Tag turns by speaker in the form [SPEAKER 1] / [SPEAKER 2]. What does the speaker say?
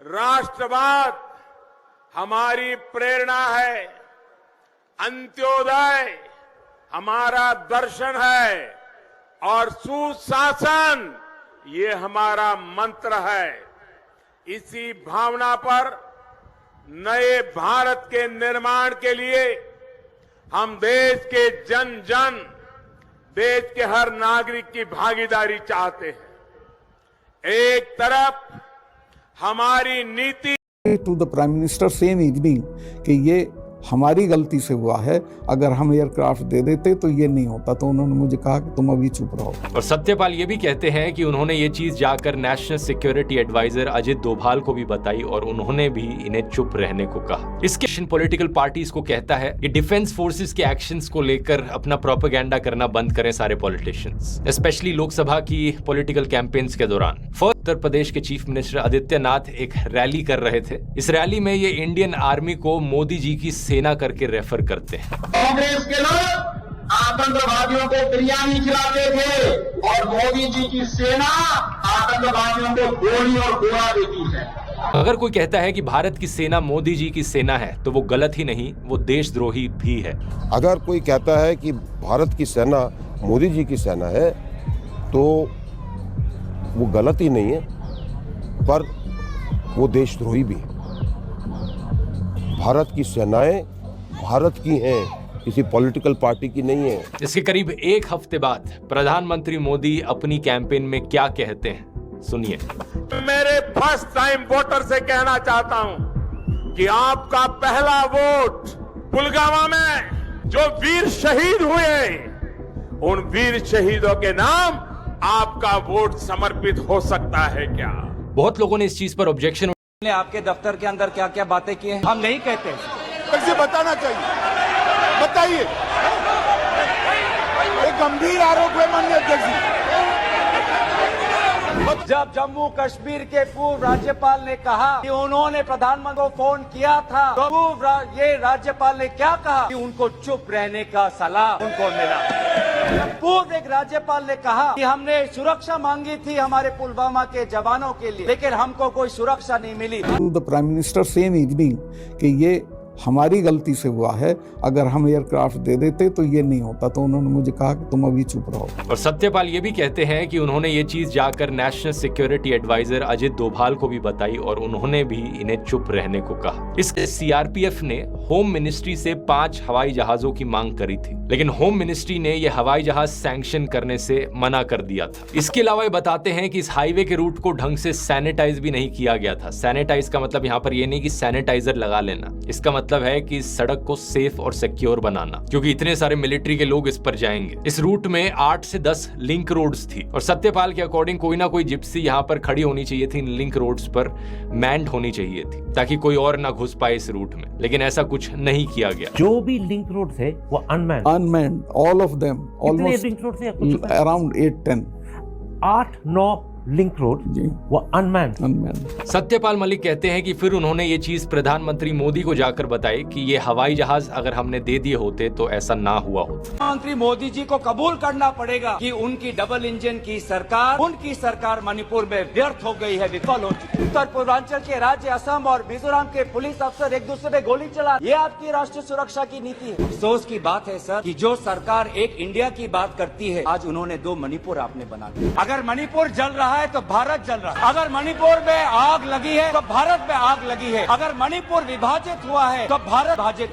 [SPEAKER 1] राष्ट्रवाद हमारी प्रेरणा है, अंत्योदय हमारा दर्शन है और सुशासन ये हमारा मंत्र है। इसी भावना पर नए भारत के निर्माण के लिए हम देश के जन जन, देश के हर नागरिक की भागीदारी चाहते हैं। एक तरफ हमारी नीति
[SPEAKER 2] to the prime minister same evening कि ये हमारी गलती से हुआ है, अगर हम एयरक्राफ्ट दे देते तो ये नहीं होता। तो उन्होंने मुझे कहा कि तुम अभी चुप रहो।
[SPEAKER 3] और सत्यपाल ये भी कहते हैं कि उन्होंने ये चीज जाकर national security adviser Ajit Doval को भी बताई और उन्होंने भी इन्हें चुप रहने को कहा। इसके पॉलिटिकल पार्टीज को कहता है कि डिफेंस फोर्सेस के एक्शंस को लेकर अपना प्रोपेगेंडा करना बंद करें सारे पॉलिटिशियंस, स्पेशली लोकसभा की पॉलिटिकल कैंपेन्स के दौरान। उत्तर प्रदेश के चीफ मिनिस्टर आदित्यनाथ एक रैली कर रहे थे। इस रैली में ये इंडियन आर्मी को मोदी जी की सेना करके रेफर करते हैं।
[SPEAKER 4] कांग्रेस के लोग आतंकवादियों को बिरयानी खिलाते थे और मोदी जी की सेना आतंकवादियों को गोली और गोला देती है।
[SPEAKER 3] अगर कोई कहता है कि भारत की सेना मोदी जी की सेना है तो वो गलत ही नहीं, वो देशद्रोही भी है।
[SPEAKER 5] अगर कोई कहता है कि भारत की सेना मोदी जी की सेना है तो वो गलत ही नहीं है, पर वो देशद्रोही भी है। भारत की सेनाएं भारत की हैं, किसी पॉलिटिकल पार्टी की नहीं है।
[SPEAKER 3] इसके करीब एक हफ्ते बाद प्रधानमंत्री मोदी अपनी कैंपेन में क्या कहते हैं, सुनिए।
[SPEAKER 1] मेरे फर्स्ट टाइम वोटर से कहना चाहता हूं कि आपका पहला वोट पुलवामा में जो वीर शहीद हुए, उन वीर शहीदों के नाम आपका वोट समर्पित हो सकता है क्या?
[SPEAKER 3] बहुत लोगों ने इस चीज पर ऑब्जेक्शन।
[SPEAKER 6] आपके दफ्तर के अंदर क्या क्या बातें की हैं हम नहीं कहते।
[SPEAKER 7] कैसे बताना चाहिए, बताइए। एक गंभीर आरोप है माननीय अध्यक्ष जी।
[SPEAKER 6] जब जम्मू कश्मीर के पूर्व राज्यपाल ने कहा कि उन्होंने प्रधानमंत्री को फोन किया था, तो ये राज्यपाल ने क्या कहा कि उनको चुप रहने का सलाह उनको मिला। पूर्व एक राज्यपाल ने कहा कि हमने सुरक्षा मांगी थी हमारे पुलवामा के जवानों के लिए, लेकिन हमको कोई सुरक्षा नहीं मिली।
[SPEAKER 2] To the prime minister same evening कि ये हमारी गलती से हुआ है, अगर हम एयरक्राफ्ट दे देते तो ये नहीं होता। तो उन्होंने मुझे कहा कि तुम अभी चुप रहो।
[SPEAKER 3] और सत्यपाल ये भी कहते हैं कि उन्होंने ये चीज जाकर national security adviser Ajit Doval को भी बताई और उन्होंने भी इन्हें चुप रहने को कहा। इसके सीआरपीएफ ने होम मिनिस्ट्री से 5 हवाई जहाजों की मांग करी थी, लेकिन होम मिनिस्ट्री ने ये हवाई जहाज सैंक्शन करने से मना कर दिया था। इसके अलावा ये बताते हैं कि इस हाईवे के रूट को ढंग से सैनिटाइज भी नहीं किया गया था। सैनिटाइज का मतलब यहाँ पर ये नहीं कि सैनिटाइजर लगा लेना, इसका मतलब है कि इस सड़क को सेफ और सिक्योर बनाना, क्योंकि इतने सारे मिलिट्री के लोग इस पर जाएंगे। इस रूट में 8 से 10 लिंक रोड्स थी और सत्यपाल के अकॉर्डिंग कोई ना कोई जिप्सी यहाँ पर खड़ी होनी चाहिए थी, इन लिंक रोड्स पर मैंड होनी चाहिए थी ताकि कोई और ना घुस पाए इस रूट में, लेकिन ऐसा कुछ नहीं किया गया।
[SPEAKER 8] जो भी लिंक रोड है वो
[SPEAKER 2] unmanned all of them, almost
[SPEAKER 8] link road है
[SPEAKER 2] अराउंड 8-10
[SPEAKER 8] 8-9 लिंक रोड वो अनमैन्ड।
[SPEAKER 3] सत्यपाल मलिक कहते हैं कि फिर उन्होंने ये चीज प्रधानमंत्री मोदी को जाकर बताई कि ये हवाई जहाज अगर हमने दे दिए होते तो ऐसा ना हुआ होता।
[SPEAKER 6] प्रधानमंत्री मोदी जी को कबूल करना पड़ेगा कि उनकी डबल इंजन की सरकार, उनकी सरकार मणिपुर में व्यर्थ हो गई है, विफल हो चुकी है। उत्तर पूर्वांचल के राज्य असम और मिजोरम के पुलिस अफसर एक दूसरे पे गोली चला, ये आपकी राष्ट्रीय सुरक्षा की नीति है। अफसोस की बात है सर कि जो सरकार एक इंडिया की बात करती है, आज उन्होंने 2 मणिपुर आपने बना दिया। अगर मणिपुर जल रहा है तो भारत जल रहा है, अगर मणिपुर में आग लगी है तो भारत में आग लगी है, अगर मणिपुर विभाजित हुआ है तो भारत विभाजित